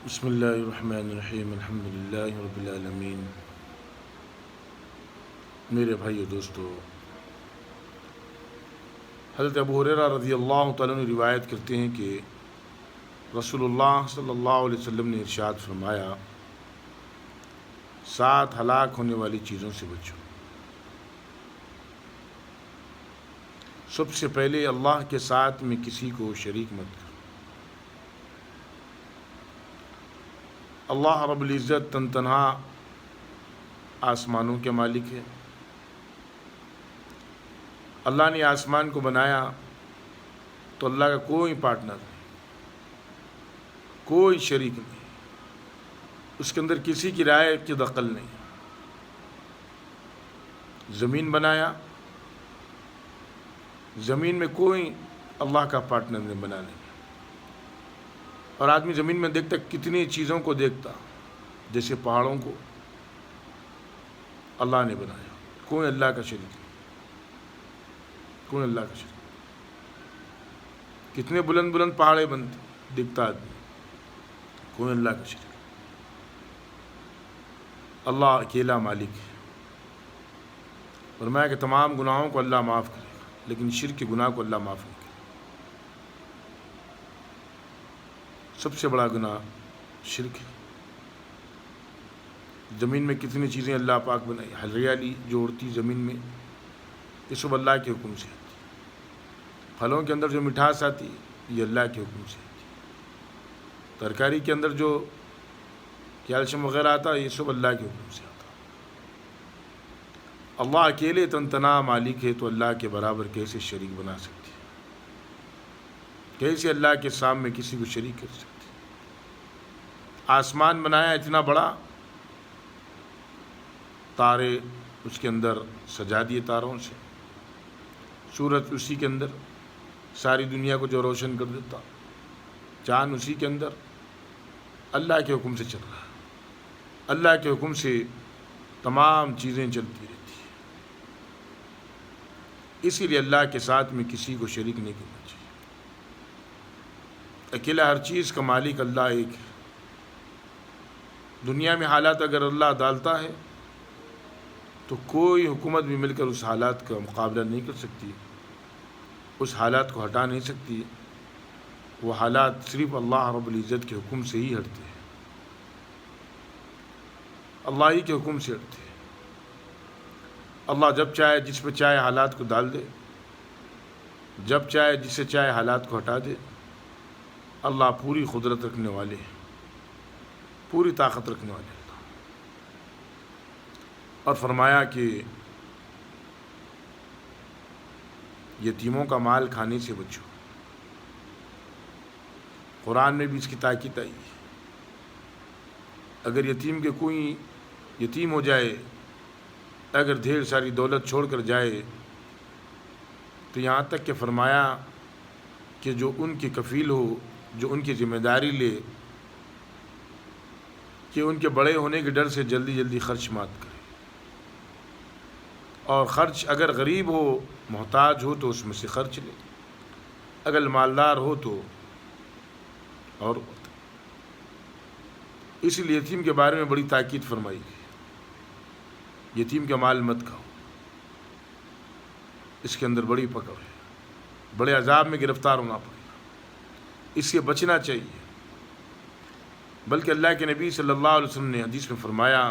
بسم اللہ الرحمن الرحیم الحمد للہ رب العالمین۔ میرے بھائیو دوستو، حضرت ابو ہریرہ رضی اللہ تعالیٰ عنہ روایت کرتے ہیں کہ رسول اللہ صلی اللہ علیہ وسلم نے ارشاد فرمایا، 7 ہلاک ہونے والی چیزوں سے بچو۔ سب سے پہلے اللہ کے ساتھ میں کسی کو شریک مت کرو۔ اللہ رب العزت تن تنہا آسمانوں کے مالک ہے۔ اللہ نے آسمان کو بنایا تو اللہ کا کوئی پارٹنر نہیں، کوئی شریک نہیں، اس کے اندر کسی کی رائے کی دخل نہیں۔ زمین بنایا، زمین میں کوئی اللہ کا پارٹنر نہیں بنا نہیں۔ اور آدمی زمین میں دیکھتا کتنی چیزوں کو دیکھتا، جیسے پہاڑوں کو اللہ نے بنایا، کوئی اللہ کا شریک نہیں، کوئی اللہ کا شریک۔ کتنے بلند بلند پہاڑیں بنتے دیکھتا آدمی، کوئی اللہ کا شریک۔ اللہ اکیلا مالک ہے۔ فرمایا کہ تمام گناہوں کو اللہ معاف کرے گا، لیکن شرک کے گناہ کو اللہ معاف نہیں کرے۔ سب سے بڑا گناہ شرک ہے۔ زمین میں کتنی چیزیں اللہ پاک بنائی، ہریالی جو اڑتی زمین میں، یہ سب اللہ کے حکم سے آتی۔ پھلوں کے اندر جو مٹھاس آتی، یہ اللہ کے حکم سے آتی۔ ترکاری کے اندر جو کیلشیم وغیرہ آتا، یہ سب اللہ کے حکم سے آتا۔ اللہ اکیلے تنتنا مالک ہے، تو اللہ کے برابر کیسے شریک بنا سکتی ہے؟ کیسے اللہ کے سامنے کسی کو شریک کر سکتی؟ آسمان بنایا اتنا بڑا، تارے اس کے اندر سجا دیے تاروں سے، سورج اسی کے اندر ساری دنیا کو جو روشن کر دیتا، چاند اسی کے اندر، اللہ کے حکم سے چل رہا ہے۔ اللہ کے حکم سے تمام چیزیں چلتی رہتی ہیں۔ اسی لیے اللہ کے ساتھ میں کسی کو شریک نہیں کرنا چاہیے۔ اکیلا ہر چیز کا مالک اللہ ایک ہے۔ دنیا میں حالات اگر اللہ ڈالتا ہے تو کوئی حکومت بھی مل کر اس حالات کا مقابلہ نہیں کر سکتی، اس حالات کو ہٹا نہیں سکتی۔ وہ حالات صرف اللہ رب العزت کے حکم سے ہی ہٹتے ہیں، اللہ ہی کے حکم سے ہٹتے ہیں۔ اللہ جب چاہے جس پہ چاہے حالات کو ڈال دے، جب چاہے جس سے چاہے حالات کو ہٹا دے۔ اللہ پوری قدرت رکھنے والے ہیں، پوری طاقت رکھنے والے ہیں۔ اور فرمایا کہ یتیموں کا مال کھانے سے بچو۔ قرآن میں بھی اس کی تاکید آئی ہے۔ اگر کوئی یتیم ہو جائے، اگر ڈھیر ساری دولت چھوڑ کر جائے، تو یہاں تک کہ فرمایا کہ جو ان کی کفیل ہو، جو ان کی ذمہ داری لے، کہ ان کے بڑے ہونے کے ڈر سے جلدی جلدی خرچ مت کرے۔ اور خرچ اگر غریب ہو، محتاج ہو، تو اس میں سے خرچ لے، اگر مالدار ہو تو اور ہوتا۔ اس لیے یتیم کے بارے میں بڑی تاکید فرمائی گئی۔ یتیم کا مال مت کھاؤ، اس کے اندر بڑی پکڑ ہے، بڑے عذاب میں گرفتار ہونا پڑے گا، اس سے بچنا چاہیے۔ بلکہ اللہ کے نبی صلی اللہ علیہ وسلم نے حدیث میں فرمایا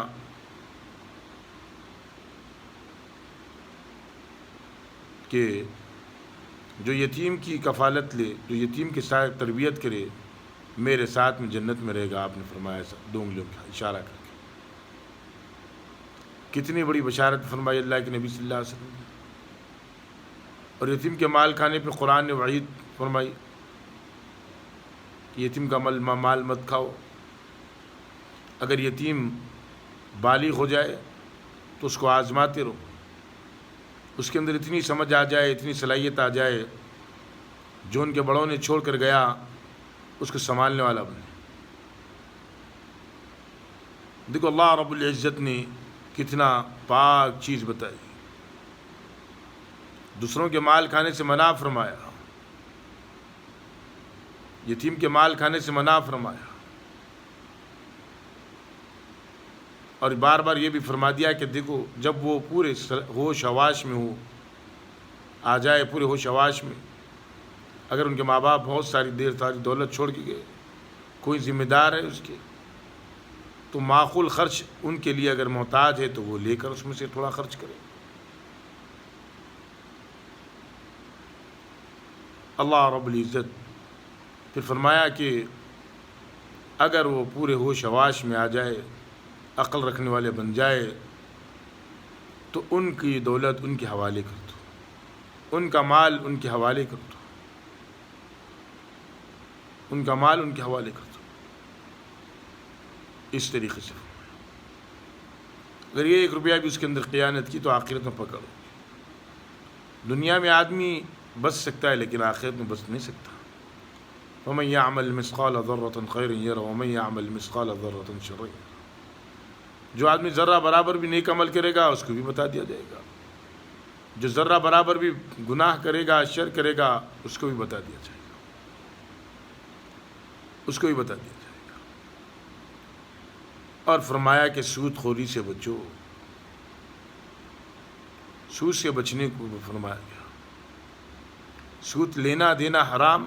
کہ جو یتیم کی کفالت لے، جو یتیم کے ساتھ تربیت کرے، میرے ساتھ میں جنت میں رہے گا۔ آپ نے فرمایا ایسا 2 انگلیوں کا اشارہ کر کے۔ کتنی بڑی بشارت فرمائی اللہ کے نبی صلی اللہ علیہ وسلم نے۔ اور یتیم کے مال کھانے پہ قرآن نے وعید فرمائی کہ یتیم کا مال مت کھاؤ۔ اگر یتیم بالغ ہو جائے تو اس کو آزماتے رہو، اس کے اندر اتنی سمجھ آ جائے، اتنی صلاحیت آ جائے، جو ان کے بڑوں نے چھوڑ کر گیا اس کو سنبھالنے والا بنے۔ دیکھو اللہ رب العزت نے کتنا پاک چیز بتائی، دوسروں کے مال کھانے سے منع فرمایا، یتیم کے مال کھانے سے منع فرمایا، اور بار بار یہ بھی فرما دیا کہ دیکھو جب وہ پورے ہوش حواس میں ہو آ جائے، پورے ہوش حواس میں، اگر ان کے ماں باپ بہت ساری دولت چھوڑ کے گئے، کوئی ذمہ دار ہے اس کے، تو معقول خرچ ان کے لیے اگر محتاج ہے تو وہ لے کر اس میں سے تھوڑا خرچ کرے۔ اللہ رب العزت پھر فرمایا کہ اگر وہ پورے ہوش حواس میں آ جائے، عقل رکھنے والے بن جائے، تو ان کی دولت ان کے حوالے کر دو، ان کا مال ان کے حوالے کر دو، ان کا مال ان کے حوالے کر دو۔ اس طریقے سے اگر یہ 1 روپیہ بھی اس کے اندر خیانت کی تو آخرت میں پکڑو۔ دنیا میں آدمی بچ سکتا ہے لیکن آخرت میں بچ نہیں سکتا۔ وَمَن يَعْمَلْ مِثْقَالَ ذَرَّةٍ خَيْرٍ يَرَهُ وَمَن يَعْمَلْ مِثْقَالَ ذَرَّةٍ شَرًّا يَرَهُ۔ جو آدمی ذرہ برابر بھی نیک عمل کرے گا اس کو بھی بتا دیا جائے گا، جو ذرہ برابر بھی گناہ کرے گا، شر کرے گا، اس کو بھی بتا دیا جائے گا، اس کو بھی بتا دیا جائے گا۔ اور فرمایا کہ سود خوری سے بچو، سود سے بچنے کو فرمایا گیا۔ سود لینا دینا حرام،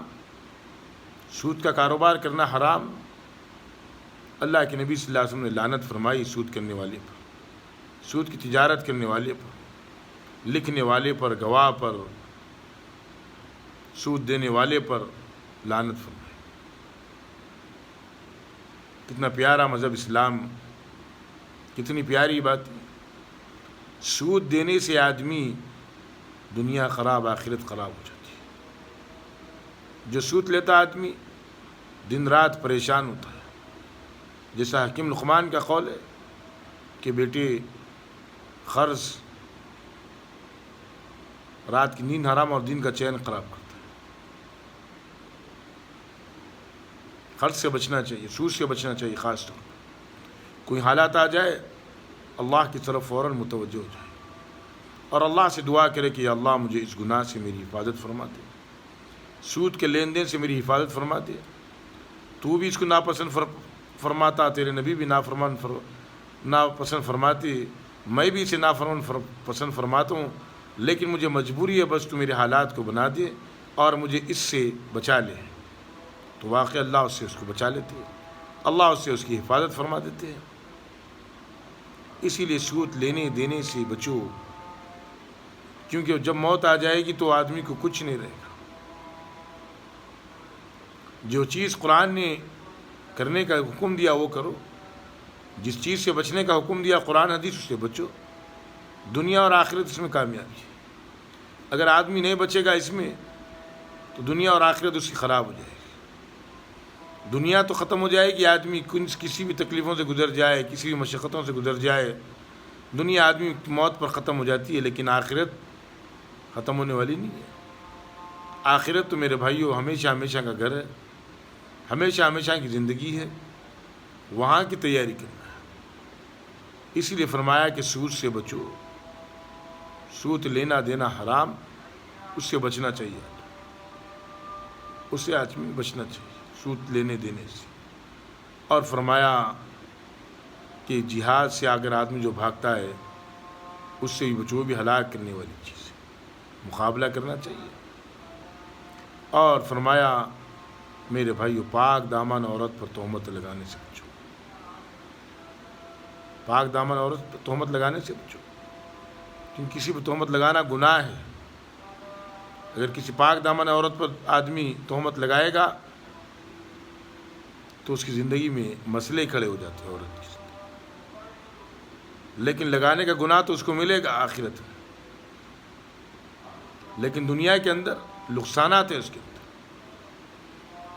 سود کا کاروبار کرنا حرام۔ اللہ کے نبی صلی اللہ علیہ وسلم نے لعنت فرمائی سود کرنے والے پر، سود کی تجارت کرنے والے پر، لکھنے والے پر، گواہ پر، سود دینے والے پر لعنت فرمائی۔ کتنا پیارا مذہب اسلام، کتنی پیاری بات ہے۔ سود دینے سے آدمی دنیا خراب آخرت خراب ہو جاتی ہے۔ جو سود لیتا آدمی دن رات پریشان ہوتا ہے۔ جیسا حکیم لقمان کا قول ہے کہ بیٹے قرض رات کی نیند حرام اور دن کا چین خراب کرتا ہے۔ قرض سے بچنا چاہیے، سود سے بچنا چاہیے۔ خاص طور پر کوئی حالات آ جائے اللہ کی طرف فوراً متوجہ ہو جائے اور اللہ سے دعا کرے کہ یا اللہ مجھے اس گناہ سے میری حفاظت فرما دے، سود کے لین دین سے میری حفاظت فرما دے۔ تو بھی اس کو ناپسند فرماتا، تیرے نبی بھی ناپسند فرماتے، میں بھی اسے پسند فرماتا ہوں، لیکن مجھے مجبوری ہے، بس تو میرے حالات کو بنا دے اور مجھے اس سے بچا لے۔ تو واقعی اللہ اس سے اس کو بچا لیتے ہیں، اللہ اس سے اس کی حفاظت فرما دیتے ہیں۔ اسی لیے سود لینے دینے سے بچو، کیونکہ جب موت آ جائے گی تو آدمی کو کچھ نہیں رہے گا۔ جو چیز قرآن نے کرنے کا حکم دیا وہ کرو، جس چیز سے بچنے کا حکم دیا قرآن حدیث اس سے بچو، دنیا اور آخرت اس میں کامیابی ہے۔ اگر آدمی نہیں بچے گا اس میں تو دنیا اور آخرت اس کی خراب ہو جائے گی۔ دنیا تو ختم ہو جائے گی، آدمی کسی بھی تکلیفوں سے گزر جائے، کسی بھی مشقتوں سے گزر جائے، دنیا آدمی کی موت پر ختم ہو جاتی ہے، لیکن آخرت ختم ہونے والی نہیں ہے۔ آخرت تو میرے بھائیو ہمیشہ ہمیشہ کا گھر ہے، ہمیشہ ہمیشہ کی زندگی ہے، وہاں کی تیاری کرنا ہے۔ اسی لیے فرمایا کہ سود سے بچو، سود لینا دینا حرام، اس سے بچنا چاہیے، اس سے آدمی بچنا چاہیے، سود لینے دینے سے۔ اور فرمایا کہ جہاد سے اگر آدمی جو بھاگتا ہے اس سے بھی بچو، بھی ہلاک کرنے والی چیز ہے، مقابلہ کرنا چاہیے۔ اور فرمایا میرے بھائیو پاک دامن عورت پر تہمت لگانے سے بچو، پاک دامن عورت پر تہمت لگانے سے بچو، کیونکہ کسی پر تہمت لگانا گناہ ہے۔ اگر کسی پاک دامن عورت پر آدمی تہمت لگائے گا تو اس کی زندگی میں مسئلے کھڑے ہو جاتے ہیں عورت کی، لیکن لگانے کا گناہ تو اس کو ملے گا آخرت میں، لیکن دنیا کے اندر نقصانات ہیں اس کے اندر۔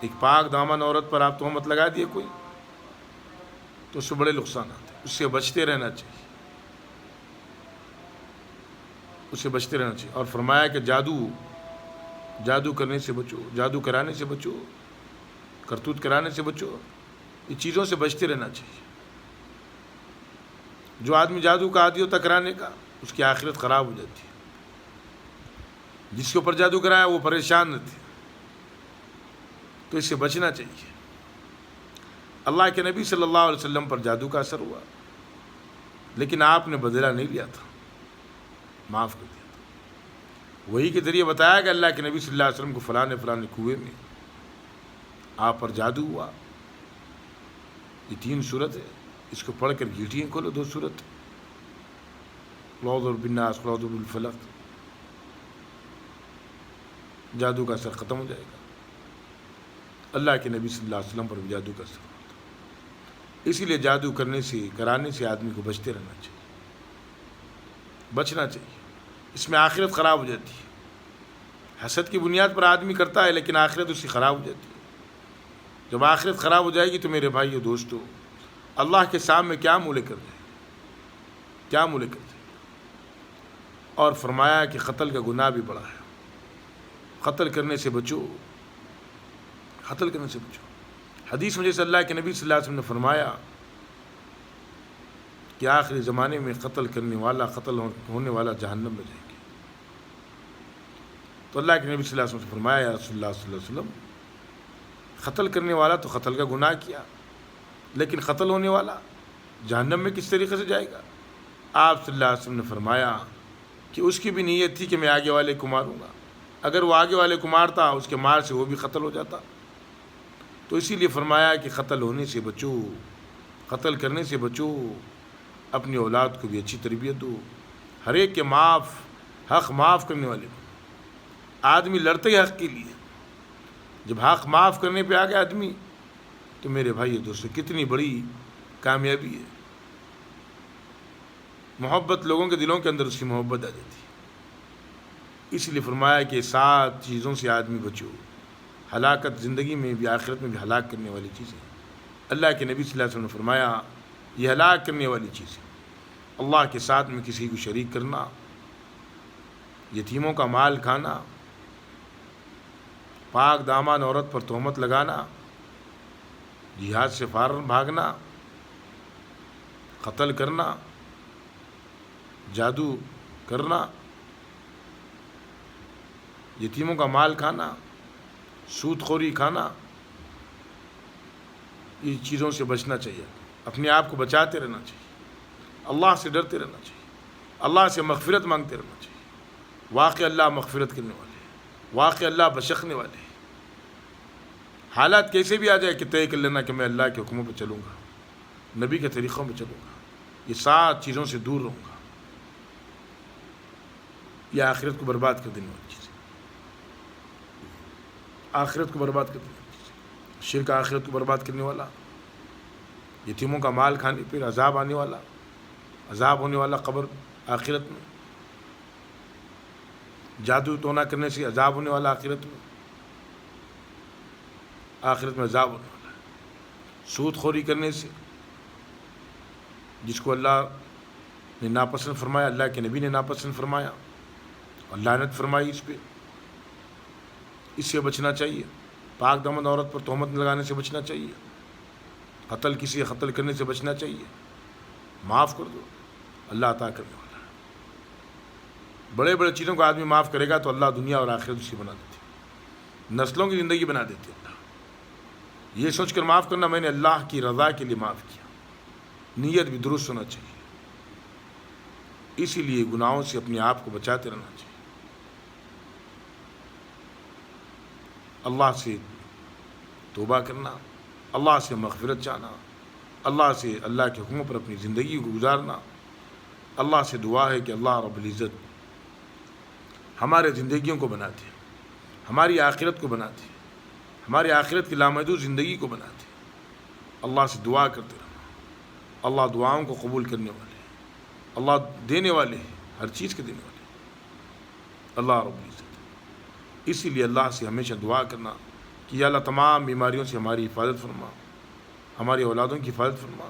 ایک پاک دامن عورت پر آپ تہمت لگا دیے کوئی تو اس سے بڑے نقصانات ہیں، اس سے بچتے رہنا چاہیے، اس سے بچتے رہنا چاہیے۔ اور فرمایا کہ جادو کرنے سے بچو، جادو کرانے سے بچو، کرتوت کرانے سے بچو، یہ چیزوں سے بچتے رہنا چاہیے۔ جو آدمی جادو کا عادی ہوتا کرانے کا، اس کی آخرت خراب ہو جاتی ہے۔ جس کے اوپر جادو کرایا وہ پریشان رہتے، تو اس سے بچنا چاہیے۔ اللہ کے نبی صلی اللہ علیہ وسلم پر جادو کا اثر ہوا، لیکن آپ نے بدلہ نہیں لیا تھا، معاف کر دیا تھا۔ وہی کے ذریعے بتایا کہ اللہ کے نبی صلی اللہ علیہ وسلم کو فلاں کنویں میں آپ پر جادو ہوا۔ یہ 3 صورت ہے، اس کو پڑھ کر گھیٹیاں کھولو، 2 صورت، قل اعوذ بالناس، قل اعوذ بالفلق، جادو کا اثر ختم ہو جائے گا۔ اللہ کے نبی صلی اللہ علیہ وسلم پر بھی جادو کا اثر ہوتا ہے، اسی لیے جادو کرانے سے آدمی کو بچتے رہنا چاہیے، بچنا چاہیے، اس میں آخرت خراب ہو جاتی ہے۔ حسد کی بنیاد پر آدمی کرتا ہے لیکن آخرت اس کی خراب ہو جاتی ہے۔ جب آخرت خراب ہو جائے گی تو میرے بھائی اور دوستو، اللہ کے سامنے کیا منہ لے کر جائے، کیا منہ لے کر جائے۔ اور فرمایا کہ قتل کا گناہ بھی بڑا ہے، قتل کرنے سے بچو، قتل کرنے سے بچو۔ حدیث میں جیسے اللہ کے نبی صلی اللہ علیہ وسلم نے فرمایا کہ آخری زمانے میں قتل کرنے والا، قتل ہونے والا جہنم میں جائیں گے۔ تو اللہ کے نبی صلی اللہ علیہ وسلم نے فرمایا یا رسول اللہ صلی اللہ علیہ وسلم، قتل کرنے والا تو قتل کا گناہ کیا، لیکن قتل ہونے والا جہنم میں کس طریقے سے جائے گا؟ آپ صلی اللہ علیہ وسلم نے فرمایا کہ اس کی بھی نیت تھی کہ میں آگے والے کو ماروں گا، اگر وہ آگے والے کو مارتا اس کے مار سے وہ بھی قتل ہو جاتا۔ تو اسی لیے فرمایا کہ قتل ہونے سے بچو، قتل کرنے سے بچو، اپنی اولاد کو بھی اچھی تربیت دو، ہر ایک کے حق معاف کرنے والے بنو۔ آدمی لڑتے ہی حق کے لیے، جب حق معاف کرنے پہ آ گیا آدمی تو میرے بھائی دوستو کتنی بڑی کامیابی ہے۔ محبت، لوگوں کے دلوں کے اندر اس کی محبت آ جاتی ہے۔ اس لیے فرمایا کہ 7 چیزوں سے آدمی بچو، ہلاکت زندگی میں بھی آخرت میں بھی ہلاک کرنے والی چیزیں۔ اللہ کے نبی صلی اللہ علیہ وسلم نے فرمایا یہ ہلاک کرنے والی چیز ہے، اللہ کے ساتھ میں کسی کو شریک کرنا، یتیموں کا مال کھانا، پاک دامن عورت پر تہمت لگانا، جہاد سے فارغ بھاگنا، قتل کرنا، جادو کرنا، یتیموں کا مال کھانا، سود خوری کھانا، یہ چیزوں سے بچنا چاہیے۔ اپنے آپ کو بچاتے رہنا چاہیے، اللہ سے ڈرتے رہنا چاہیے، اللہ سے مغفرت مانگتے رہنا چاہیے۔ واقع اللہ مغفرت کرنے والے ہیں، واقع اللہ بخشنے والے ہیں۔ حالات کیسے بھی آ جائے کہ طے کر لینا کہ میں اللہ کے حکموں پہ چلوں گا، نبی کے طریقوں پہ چلوں گا، یہ 7 چیزوں سے دور رہوں گا۔ یہ آخرت کو برباد کر دینے والی چیز ہے، آخرت کو برباد کر دینے والی چیز ہے۔ شرک آخرت کو برباد کرنے والا، یتیموں کا مال کھانے پہ عذاب آنے والا، عذاب ہونے والا قبر آخرت میں، جادو ٹونا کرنے سے عذاب ہونے والا آخرت میں، آخرت میں عذاب ہونے والا ہے۔ سود خوری کرنے سے، جس کو اللہ نے ناپسند فرمایا، اللہ کے نبی نے ناپسند فرمایا اور لعنت فرمائی اس پہ، اس سے بچنا چاہیے۔ پاک دامن عورت پر تہمت لگانے سے بچنا چاہیے، کسی قتل کرنے سے بچنا چاہیے۔ معاف کر دو، اللہ عطا کرنے والا ہے۔ بڑے بڑے چیزوں کو آدمی معاف کرے گا تو اللہ دنیا اور آخرت اسی بنا دیتے، نسلوں کی زندگی بنا دیتے اللہ۔ یہ سوچ کر معاف کرنا میں نے اللہ کی رضا کے لیے معاف کیا، نیت بھی درست ہونا چاہیے۔ اسی لیے گناہوں سے اپنے آپ کو بچاتے رہنا چاہیے، اللہ سے توبہ کرنا، اللہ سے مغفرت چاہنا، اللہ سے اللہ کے حکموں پر اپنی زندگی کو گزارنا۔ اللہ سے دعا ہے کہ اللہ رب العزت ہمارے زندگیوں کو بناتے، ہماری آخرت کو بناتے، ہماری آخرت کی لامحدود زندگی کو بناتے۔ اللہ سے دعا کرتے رہنا، اللہ دعاؤں کو قبول کرنے والے، اللہ دینے والے ہیں، ہر چیز کے دینے والے اللہ رب العزت۔ اسی لیے اللہ سے ہمیشہ دعا کرنا کہ یا اللہ تمام بیماریوں سے ہماری حفاظت فرما، ہماری اولادوں کی حفاظت فرما،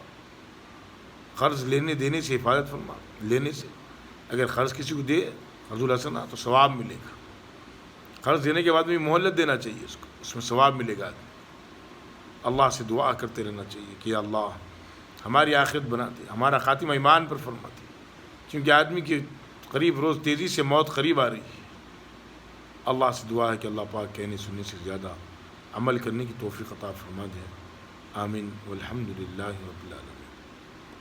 قرض لینے دینے سے حفاظت فرما، لینے سے اگر قرض کسی کو دے قرض الحسنہ تو ثواب ملے گا، قرض دینے کے بعد بھی مہلت دینا چاہیے اس کو، اس میں ثواب ملے گا۔ اللہ سے دعا کرتے رہنا چاہیے کہ اللہ ہماری آخرت بنا دے، ہمارا خاتمہ ایمان پر فرما دے، کیونکہ آدمی کے قریب روز تیزی سے موت قریب آ رہی ہے۔ اللہ سے دعا ہے کہ اللہ پاک کہنے سننے سے زیادہ عمل کرنے کی توفیق عطا فرما دے۔ آمین والحمد للہ رب العالمین۔